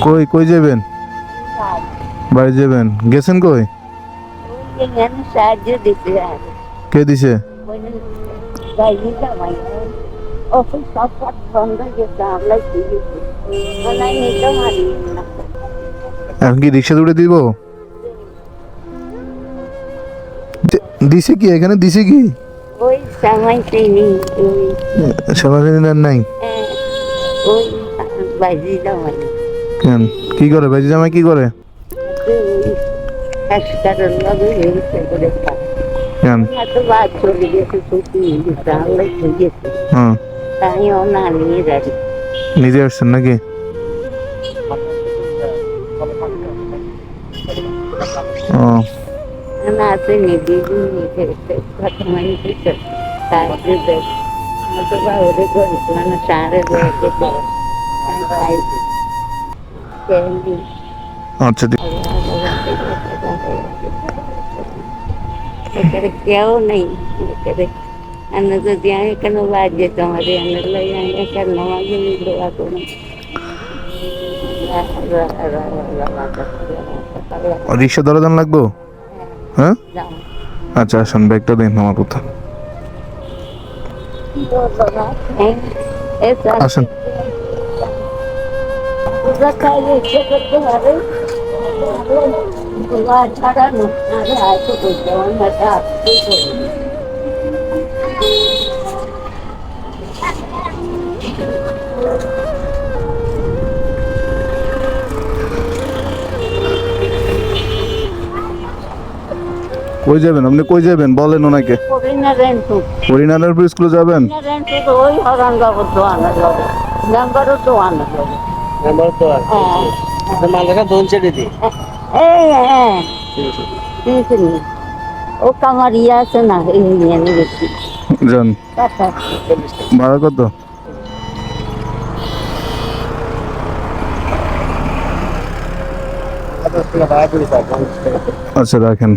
কই কই যাবেন? বাড়ি যাবেন? গেছেন কই? কে দিছে? এখন কি রিক্সা উঠে দিব? দিছে কি এখানে? দিছে কি? ওই সামাই চিনি সমাধান নাই। ওই বাজি জামাই কেন কি করে ভাইজি জামাই কি করে? কাজকারের লগে হয়েছে করে কেন? এত বাদ চলে গেছে ছুটি আল্লাহ হয়ে গেছে হ্যাঁ তাই ও না নিয়ে যাবে নিজে আসছেন নাকি? ও না আছে নিজে নিজে বর্তমানে তাই দেখ মতো বা ওরে করে মানে সারে দেখে আচ্ছা ঠিক। এখানে কেউ নেই এখানে আন্না যদি আমি কেন বাদ যেত আমাদের আন্নার লাগে আমি কেন আমাকে দোয়া করুন রিক্সা দরদান লাগবো? হ্যাঁ আচ্ছা আসুন ব্যাগটা দিন আমার কথা। আসেন। ছাড়ানো হয়তো করতে আমার কই যাবেন আপনি? কই যাবেন বলেন ওনাকে। হরিনারায়ণপুর স্কুলে যাবেন? ওই হরণ যাবো দোয়ানো যাবে নাম্বারও দোয়ানো যাবে এই হ্যাঁ ও কামার ইয়ে আছে না এই নিয়ে গেছি যান। ভাড়া কত? আচ্ছা রাখেন।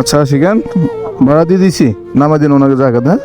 আচ্ছা শিখান ভাড়া দিয়ে দিছি নামা দিন ওনাকে জায়গা। হ্যাঁ